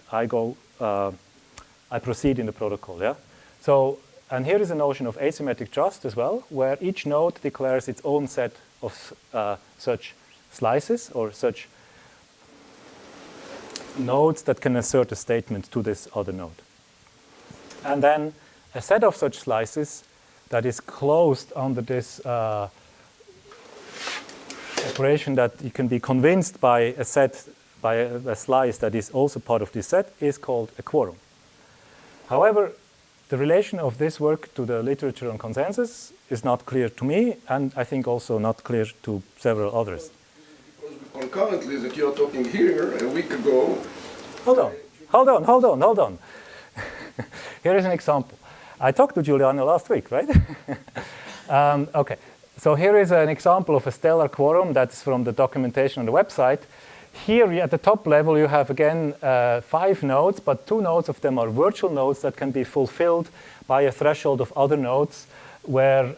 I proceed in the protocol. Yeah. So, and here is a notion of asymmetric trust as well, where each node declares its own set of such slices or such nodes that can assert a statement to this other node. And then a set of such slices that is closed under this operation that you can be convinced by a set, by a slice that is also part of this set is called a quorum. However, the relation of this work to the literature on consensus is not clear to me, and I think also not clear to several others. Concurrently, that you're talking here a week ago. Hold on. Here is an example. I talked to Juliana last week, right? Okay, so here is an example of a stellar quorum that's from the documentation on the website. Here at the top level you have again 5 nodes, but 2 nodes of them are virtual nodes that can be fulfilled by a threshold of other nodes where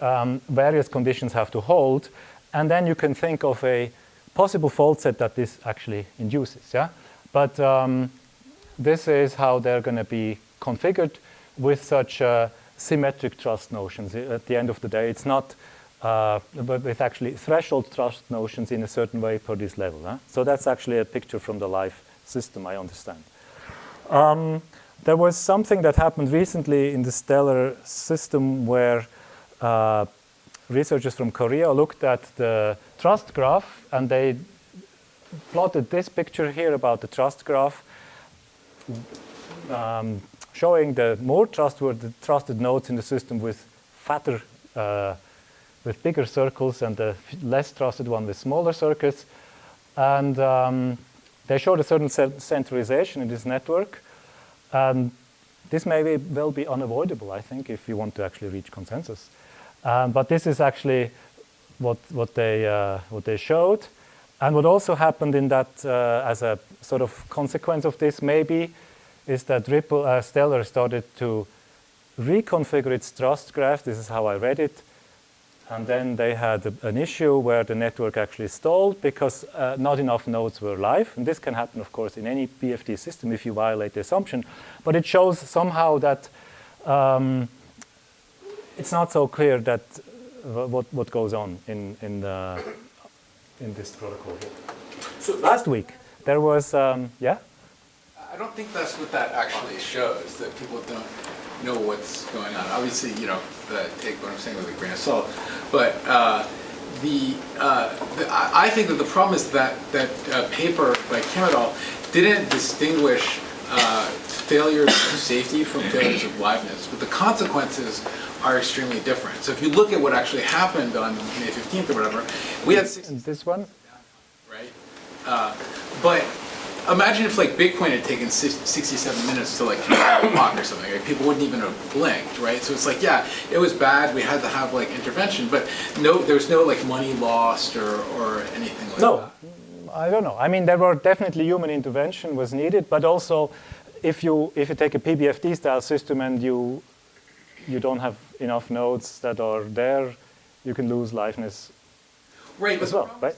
various conditions have to hold. And then you can think of a possible fault set that this actually induces. Yeah? But this is how they're going to be configured with such symmetric trust notions. At the end of the day, it's not but with actually threshold trust notions in a certain way per this level. Huh? So that's actually a picture from the live system, I understand. There was something that happened recently in the stellar system where researchers from Korea looked at the trust graph, and they plotted this picture here about the trust graph, showing the more trusted nodes in the system with fatter with bigger circles and the less trusted one with smaller circuits. And they showed a certain centralization in this network. And this may well be unavoidable, I think, if you want to actually reach consensus. But this is actually what they showed. And what also happened in that, as a sort of consequence of this, maybe, is that Stellar started to reconfigure its trust graph. This is how I read it. And then they had an issue where the network actually stalled because not enough nodes were live. And this can happen, of course, in any BFD system if you violate the assumption. But it shows somehow that it's not so clear that what goes on in this protocol here. So last week, there was, yeah? I don't think that's what that actually shows, that people don't know what's going on. Obviously, you know, take what I'm saying with a grain of salt. But I think that the problem is that paper by Kim didn't distinguish failures of safety from failures of liveness, but the consequences are extremely different. So if you look at what actually happened on May 15th or whatever, we had this one, right? But imagine if like Bitcoin had taken 67 minutes to like block or something, right? People wouldn't even have blinked, right? So it's like, yeah, it was bad. We had to have like intervention, but there was no like money lost or anything like that. No, I don't know. I mean, there were definitely human intervention was needed, but also if you take a PBFD style system and you don't have enough nodes that are there, you can lose liveness as well, right?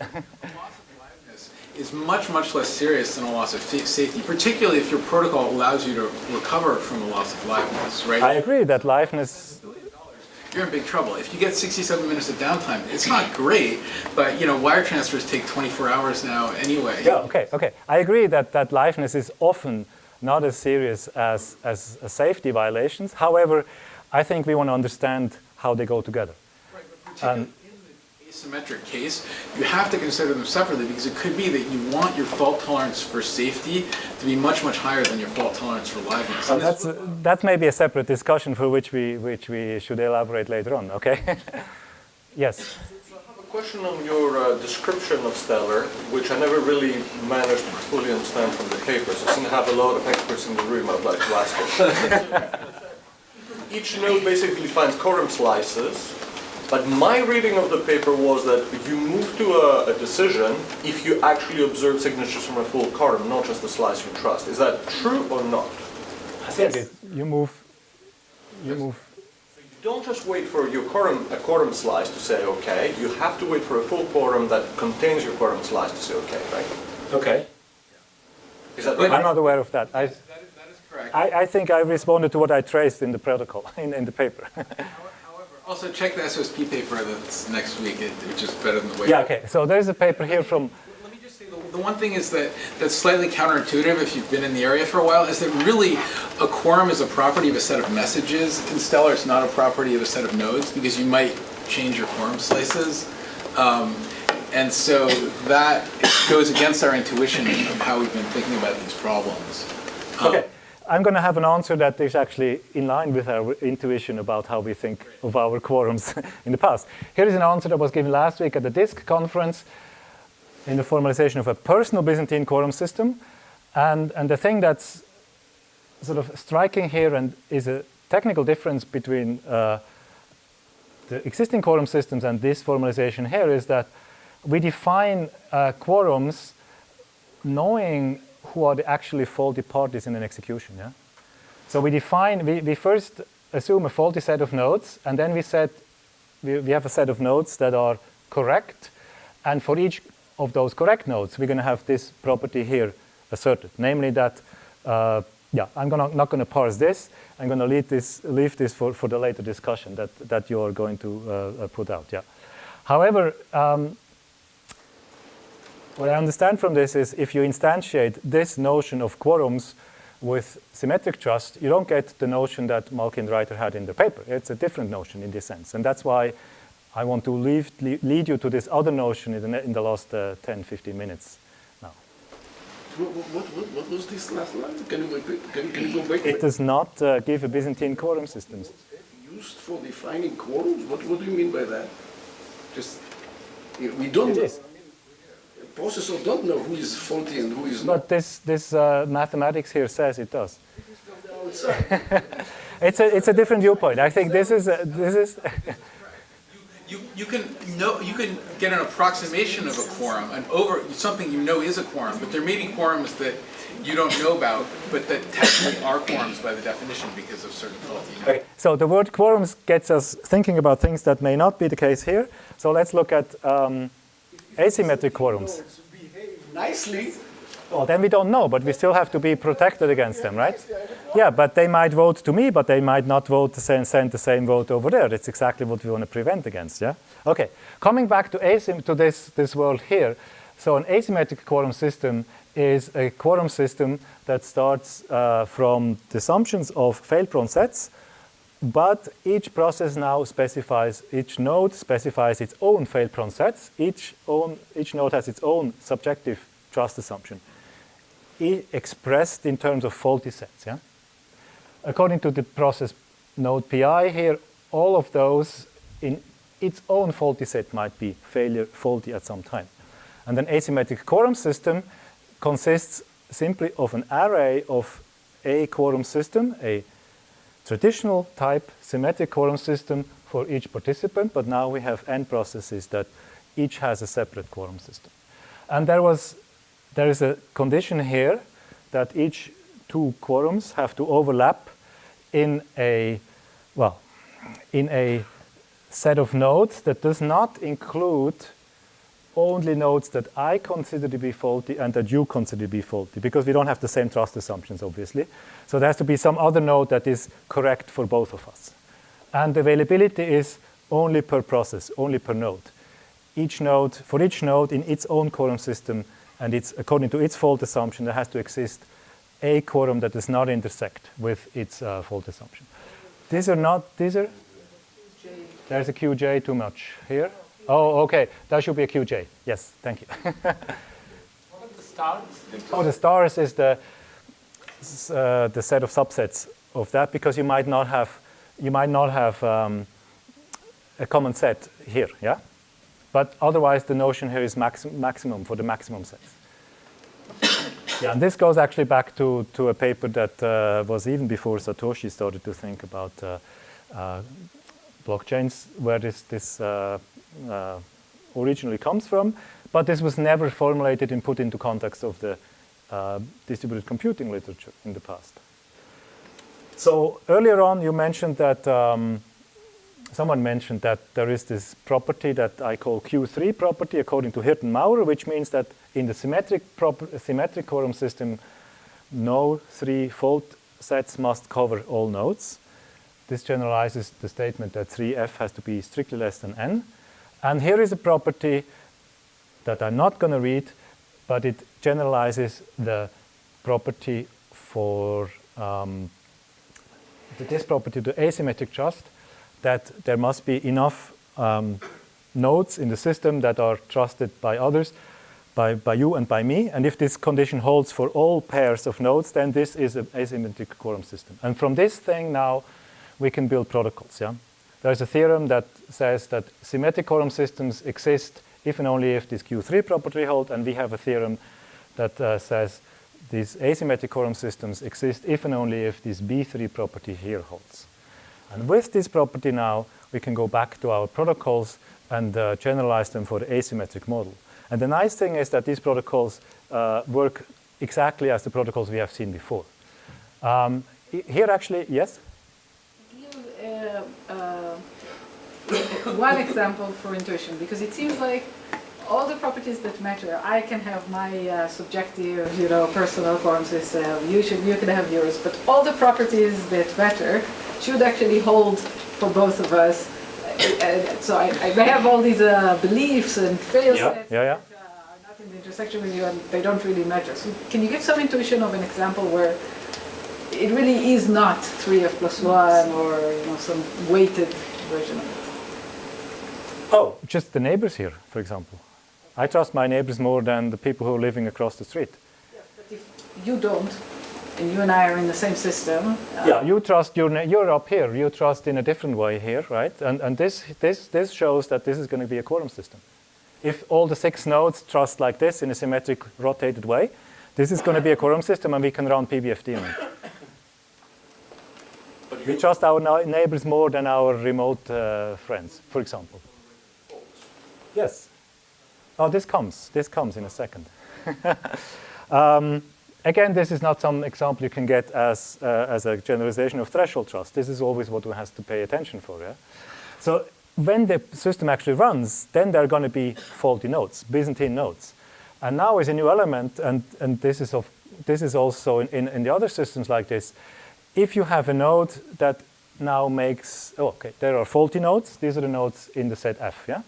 Is much, much less serious than a loss of safety, particularly if your protocol allows you to recover from a loss of liveness, right? I agree that liveness... You're in big trouble. If you get 67 minutes of downtime, it's not great, but you know, wire transfers take 24 hours now anyway. Yeah, okay. I agree that liveness is often not as serious as safety violations. However, I think we want to understand how they go together. Right, but particularly in the asymmetric case, you have to consider them separately because it could be that you want your fault tolerance for safety to be much, much higher than your fault tolerance for liveness. That may be a separate discussion for which we should elaborate later on, okay? Yes? So I have a question on your description of Stellar, which I never really managed to fully understand from the paper. So since I have a lot of experts in the room, I'd like to ask it. Each node basically finds quorum slices, but my reading of the paper was that you move to a decision if you actually observe signatures from a full quorum, not just the slice you trust. Is that true or not? I think you move. So you don't just wait for your quorum slice to say okay. You have to wait for a full quorum that contains your quorum slice to say okay, right? Okay. Is that right? I'm not aware of that. That is correct. I think I responded to what I traced in the protocol, in the paper. However, also check the SOSP paper that's next week, which is better than the way. Yeah, okay. So there's a paper here from... Let me just say, the one thing is that's slightly counterintuitive if you've been in the area for a while, is that really a quorum is a property of a set of messages. In Stellar, it's not a property of a set of nodes, because you might change your quorum slices. And so that goes against our intuition of how we've been thinking about these problems. Okay. I'm going to have an answer that is actually in line with our intuition about how we think of our quorums in the past. Here is an answer that was given last week at the DISC conference in the formalization of a personal Byzantine quorum system. And the thing that's sort of striking here and is a technical difference between the existing quorum systems and this formalization here is that we define quorums knowing who are the actually faulty parties in an execution. Yeah? So we first assume a faulty set of nodes, and then we have a set of nodes that are correct, and for each of those correct nodes, we're going to have this property here asserted, namely that, I'm not going to parse this. I'm going to leave this for the later discussion that you are going to put out. Yeah. However, what I understand from this is if you instantiate this notion of quorums with symmetric trust, you don't get the notion that Malky and Reiter had in the paper. It's a different notion in this sense. And that's why I want to lead you to this other notion in the last 10, 15 minutes now. What was this last line? Can you repeat? Can you go back? It does not give a Byzantine quorum system. Used for defining quorums? What do you mean by that? Just, we don't know. Processor don't know who is faulty and who is not. But this mathematics here says it does. It's a different viewpoint. I think this is. You can get an approximation of a quorum, something you know is a quorum, but there may be quorums that you don't know about, but that technically are quorums by the definition because of certain faulty nodes. Okay. So the word quorums gets us thinking about things that may not be the case here. So let's look at asymmetric quorums. Behave nicely. Well, then we don't know, but we still have to be protected against them, right? Yeah, but they might vote to me, but they might not vote and send the same vote over there. That's exactly what we want to prevent against, yeah? Okay, coming back to this world here. So an asymmetric quorum system is a quorum system that starts from the assumptions of fail-prone sets, but each process now each node specifies its own fail-prone sets. Each node has its own subjective trust assumption, expressed in terms of faulty sets. Yeah? According to the process node PI here, all of those in its own faulty set might be faulty at some time. And an asymmetric quorum system consists simply of an array of a quorum system, a traditional type symmetric quorum system for each participant, but now we have n processes that each has a separate quorum system. And there is a condition here that each two quorums have to overlap in a set of nodes that does not include only nodes that I consider to be faulty and that you consider to be faulty, because we don't have the same trust assumptions, obviously. So there has to be some other node that is correct for both of us. And the availability is only per process, only per node. For each node in its own quorum system, and it's according to its fault assumption, there has to exist a quorum that does not intersect with its fault assumption. There's a QJ too much here. Oh, okay. That should be a QJ. Yes, thank you. What are the stars? Oh, the stars is the set of subsets of that, because you might not have a common set here, yeah. But otherwise, the notion here is maximum for the maximum sets. Yeah, and this goes actually back to a paper that was even before Satoshi started to think about blockchains, where this originally comes from, but this was never formulated and put into context of the distributed computing literature in the past. So earlier on, you mentioned that someone mentioned that there is this property that I call Q3 property according to Hirten-Maurer, which means that in the symmetric quorum system, no 3 fault sets must cover all nodes. This generalizes the statement that 3f has to be strictly less than n. And here is a property that I'm not going to read, but it generalizes the property for this property, the asymmetric trust, that there must be enough nodes in the system that are trusted by others, by you and by me. And if this condition holds for all pairs of nodes, then this is an asymmetric quorum system. And from this thing now, we can build protocols. Yeah? There's a theorem that says that symmetric quorum systems exist if and only if this Q3 property holds, and we have a theorem that says these asymmetric quorum systems exist if and only if this B3 property here holds. And with this property now, we can go back to our protocols and generalize them for the asymmetric model. And the nice thing is that these protocols work exactly as the protocols we have seen before. Here actually, yes? One example for intuition, because it seems like all the properties that matter, I can have my subjective, personal quorum system, you can have yours, but all the properties that matter should actually hold for both of us. So I may have all these beliefs and fail sets that are not in the intersection with you, and they don't really matter. So can you give some intuition of an example where it really is not 3f plus 1 or some weighted version of it? Oh, just the neighbors here, for example. I trust my neighbors more than the people who are living across the street. Yeah, but if you don't, and you and I are in the same system. Yeah, you trust you're up here. You trust in a different way here, right? And this shows that this is going to be a quorum system. If all the 6 nodes trust like this in a symmetric rotated way, this is going to be a quorum system, and we can run PBFT on it. We trust our neighbors more than our remote friends, for example. Yes. Oh, this comes in a second. Again, this is not some example you can get as a generalization of threshold trust. This is always what one has to pay attention for. Yeah? So when the system actually runs, then there are going to be faulty nodes, Byzantine nodes. And now is a new element, and this is also in the other systems like this. If you have a node that now makes, there are faulty nodes. These are the nodes in the set F, yeah?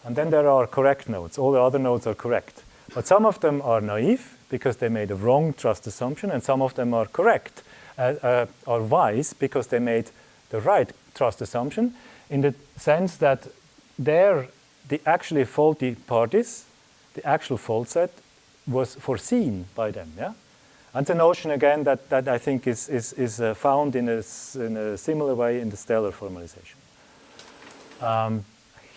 And then there are correct nodes. All the other nodes are correct. But some of them are naive because they made a wrong trust assumption, and some of them are correct, are wise because they made the right trust assumption, in the sense that the actually faulty parties, the actual fault set, was foreseen by them, yeah? And the notion, again, that I think is found in a similar way in the stellar formalization.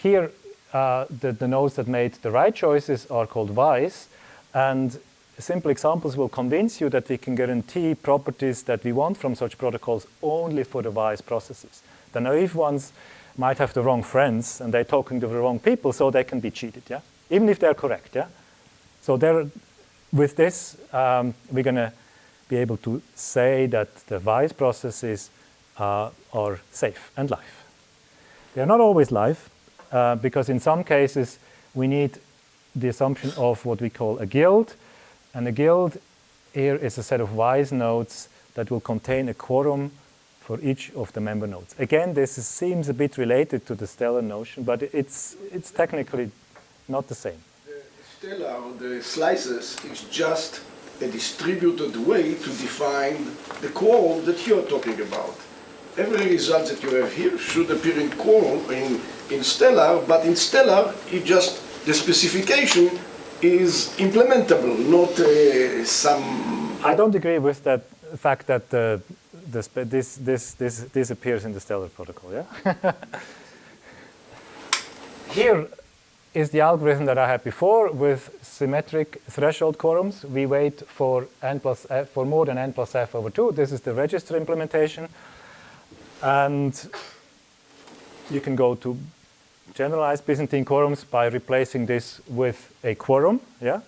Here, the nodes that made the right choices are called wise, and simple examples will convince you that we can guarantee properties that we want from such protocols only for the wise processes. The naive ones might have the wrong friends, and they're talking to the wrong people, so they can be cheated, yeah? Even if they're correct, yeah? So with this, we're going to be able to say that the wise processes are safe and live. They're not always live, because in some cases, we need the assumption of what we call a guild. And a guild here is a set of wise nodes that will contain a quorum for each of the member nodes. Again, this seems a bit related to the stellar notion, but it's technically not the same. Stellar, the slices, is just a distributed way to define the quorum that you're talking about. Every result that you have here should appear in quorum, in stellar, but in stellar, the specification is implementable, not some... I don't agree with that fact that this appears in the stellar protocol, yeah? Here is the algorithm that I had before with symmetric threshold quorums. We wait for n plus f, for more than n plus f over 2. This is the register implementation. And you can go to generalized Byzantine quorums by replacing this with a quorum. Yeah,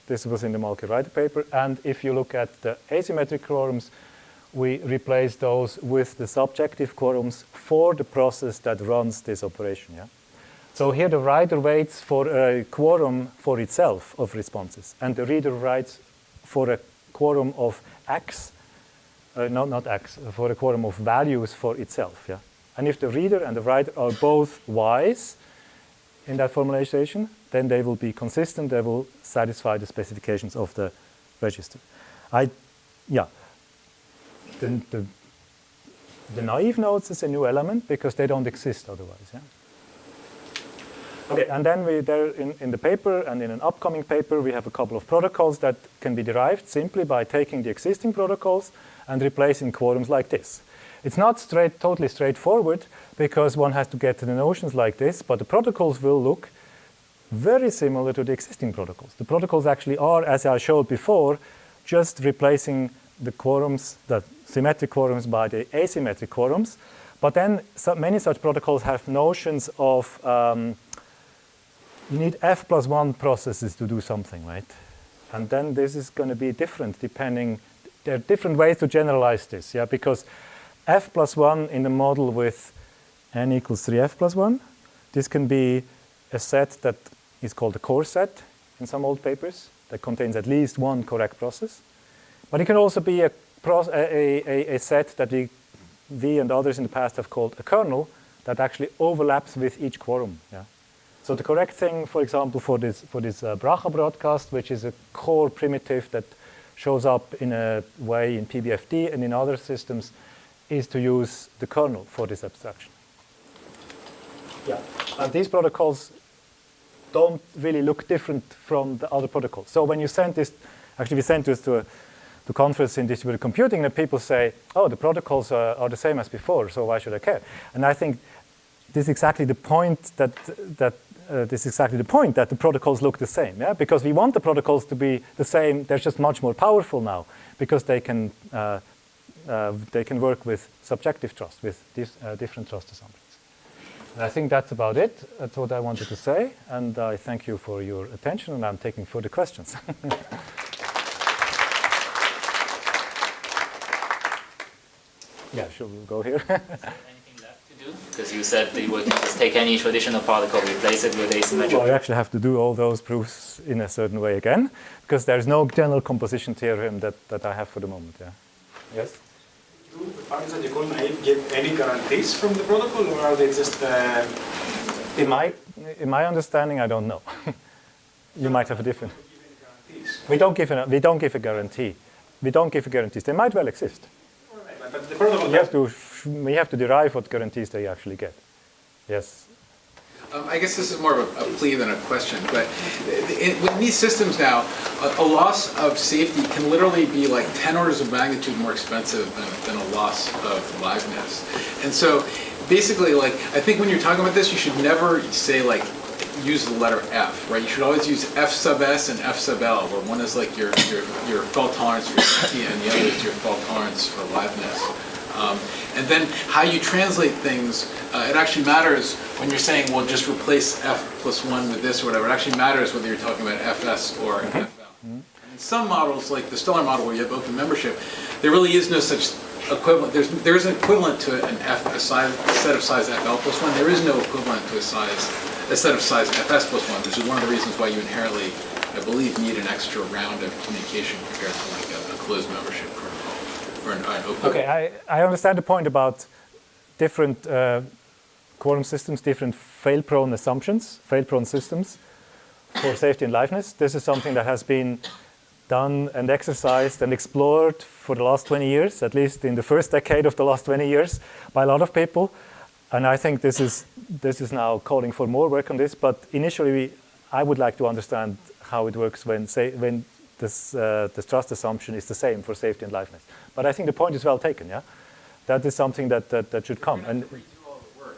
this was in the Malki-Reiter paper. And if you look at the asymmetric quorums, we replace those with the subjective quorums for the process that runs this operation. Yeah? So here the writer waits for a quorum for itself of responses, and the reader writes for a quorum of x, not x, for a quorum of values for itself. Yeah? And if the reader and the writer are both wise in that formalization, then they will be consistent, they will satisfy the specifications of the register. The naive nodes is a new element because they don't exist otherwise. Yeah? Okay, and then in the paper and in an upcoming paper, we have a couple of protocols that can be derived simply by taking the existing protocols and replacing quorums like this. It's not totally straightforward because one has to get to the notions like this, but the protocols will look very similar to the existing protocols. The protocols actually are, as I showed before, just replacing the quorums, the symmetric quorums by the asymmetric quorums. But then many such protocols have notions of you need f+1 processes to do something, right? And then this is going to be different depending. There are different ways to generalize this, yeah? Because f+1 in the model with n equals 3f+1, this can be a set that is called a core set in some old papers that contains at least one correct process. But it can also be a set that we and others in the past have called a kernel that actually overlaps with each quorum. Yeah? So the correct thing, for example, for this Bracha broadcast, which is a core primitive that shows up in a way in PBFD and in other systems, is to use the kernel for this abstraction. Yeah. And these protocols don't really look different from the other protocols. So when you send this, actually we sent this to a conference in distributed computing, and people say, oh, the protocols are the same as before, so why should I care? And I think this is exactly the point that the protocols look the same, yeah? Because we want the protocols to be the same. They're just much more powerful now because they can work with subjective trust, with these different trust assumptions. And I think that's about it. That's what I wanted to say, and I thank you for your attention, and I'm taking further questions. Yeah, sure, we'll go here. Is there anything left to do? Because you said that you would just take any traditional protocol, replace it with asymmetric. Well, you actually have to do all those proofs in a certain way again, because there's no general composition theorem that I have for the moment. Yeah. Yes? Do the parties that you call naive get any guarantees from the protocol, or are they just... In my understanding, I don't know. You might have a different... We don't give a guarantee. We don't give guarantees. They might well exist. But the protocol we have to derive what guarantees they actually get. Yes. I guess this is more of a plea than a question, but with these systems now, a loss of safety can literally be like 10 orders of magnitude more expensive than a loss of liveness. And so basically, like, I think when you're talking about this, you should never say, like, use the letter F, right? You should always use F sub S and F sub L, where one is like your fault tolerance for safety and the other is your fault tolerance for liveness. And then how you translate things, it actually matters when you're saying, well, just replace F+1 with this or whatever. It actually matters whether you're talking about FS or FL. In some models, like the Stellar model where you have open membership, there really is no such equivalent. There is an equivalent to a set of size FL+1. There is no equivalent to a set of size FS+1, which is one of the reasons why you inherently, I believe, need an extra round of communication compared to like a closed membership protocol or an open. Okay, I understand the point about different quorum systems, different fail-prone assumptions, fail-prone systems for safety and liveness. This is something that has been done and exercised and explored for the last 20 years, at least in the first decade of the last 20 years, by a lot of people. And I think this is now calling for more work on this. But initially, I would like to understand how it works when this trust assumption is the same for safety and liveness. But I think the point is well taken. Yeah, that is something that should come. And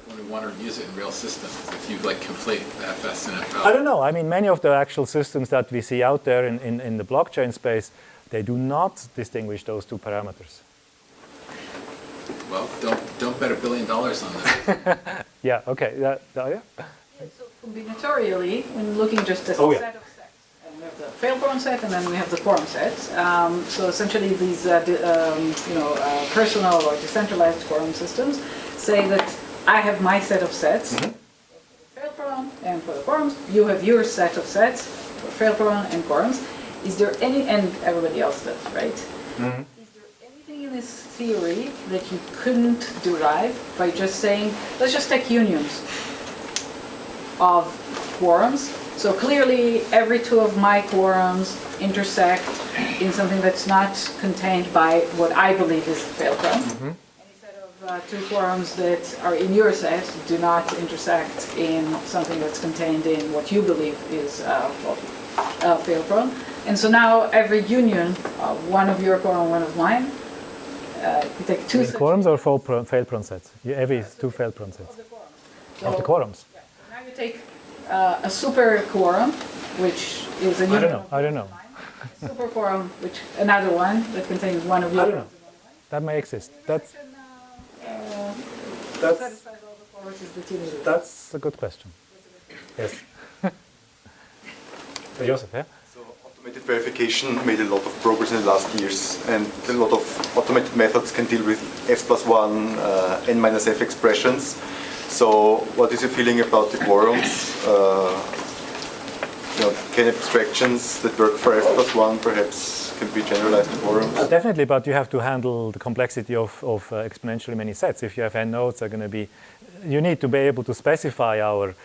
when we want to use it in real systems, if you like conflate the FS and FL. I don't know. I mean, many of the actual systems that we see out there in the blockchain space, they do not distinguish those two parameters. Well, don't bet $1 billion on that. Yeah. Okay. Yeah. So combinatorially, when looking just at a set of sets, and We have the fail-prone set, and then we have the quorum set. So essentially, these personal or decentralized quorum systems say that I have my set of sets for the fail-prone and for the quorums. You have your set of sets for fail-prone and quorums. Is there any, and everybody else does, right? Mm-hmm. Is there anything in this theory that you couldn't derive by just saying, let's just take unions of quorums? So clearly, every two of my quorums intersect in something that's not contained by what I believe is fail-prone. Mm-hmm. Any set of two quorums that are in your set do not intersect in something that's contained in what you believe is fail-prone. And so now every union of one of your quorum, one of mine, you take two sets. Quorums or fail-prone sets? Every two fail-prone sets. Of the quorums. Yeah. So now you take a super quorum, which is a union. I don't know. A super quorum, which another one that contains one of your. I don't know. That may exist. That's Satisfies all the quoruses that you need. That's a good question. Yes. Joseph, yeah? So automated verification made a lot of progress in the last years, and a lot of automated methods can deal with f+1, n-f expressions. So what is your feeling about the quorums? Can abstractions that work for f+1 perhaps can be generalized to quorums? Definitely, but you have to handle the complexity of exponentially many sets. If you have n nodes, are going to be, you need to be able to specify our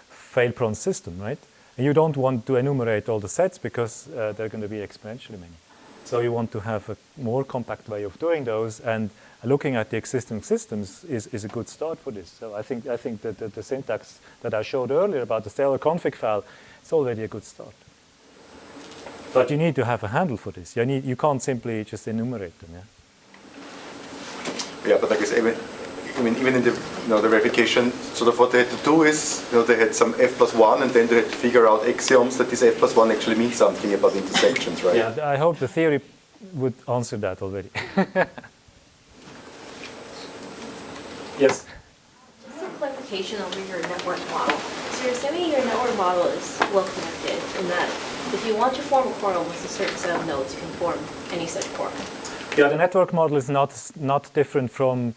fail-prone system, right? And you don't want to enumerate all the sets because they're going to be exponentially many. So you want to have a more compact way of doing those, and looking at the existing systems is a good start for this. So I think that the syntax that I showed earlier about the stellar config file, it's already a good start. But you need to have a handle for this. You can't simply just enumerate them. Yeah, but I guess even in the the verification, sort of what they had to do is they had some f+1, and then they had to figure out axioms that this f+1 actually means something about intersections, right? Yeah, I hope the theory would answer that already. Yes. Just a clarification over your network model. So you're assuming your network model is well connected in that if you want to form a quorum with a certain set of nodes, you can form any such quorum. Yeah, the network model is not different from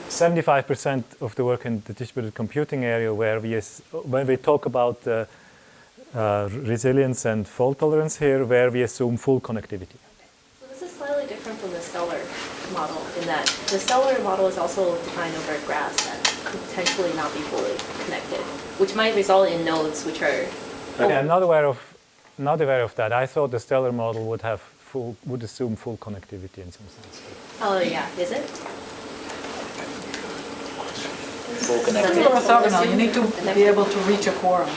75% of the work in the distributed computing area, where when we talk about resilience and fault tolerance here, where we assume full connectivity. So this is slightly different from the stellar model in that the stellar model is also defined over graphs that could potentially not be fully connected, which might result in nodes which are. Okay, I'm not aware of that. I thought the stellar model would assume full connectivity in some sense. Oh yeah, is it? Full That's connectivity. orthogonal. You need to be able to reach a quorum.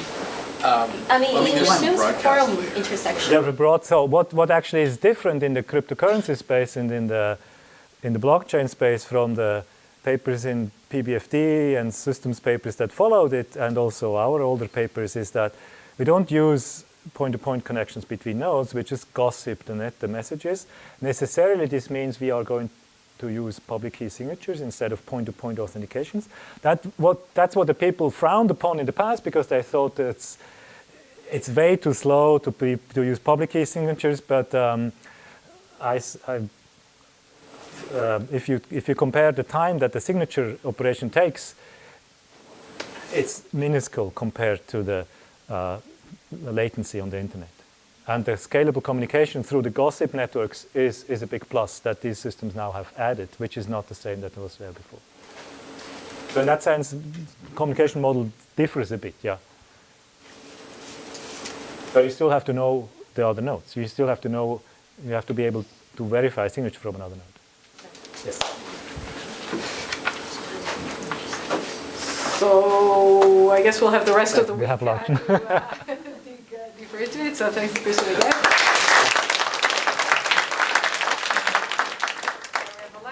It assumes quorum intersection. Yeah, broad. So what actually is different in the cryptocurrency space and in the blockchain space from the papers in PBFD and systems papers that followed it, and also our older papers, is that we don't use point-to-point connections between nodes. We just gossip the messages. Necessarily, this means we are going to use public key signatures instead of point-to-point authentications. That's what the people frowned upon in the past, because they thought it's way too slow to use public key signatures. But if you compare the time that the signature operation takes, it's minuscule compared to the latency on the internet. And the scalable communication through the gossip networks is a big plus that these systems now have added, which is not the same that was there before. So in that sense, communication model differs a bit, yeah. But you still have to know the other nodes. You still have to know, you have to be able to verify a signature from another node. Yes. So I guess we'll have the rest of the We week have lunch. to dig deeper into it. So thanks, Christian, again.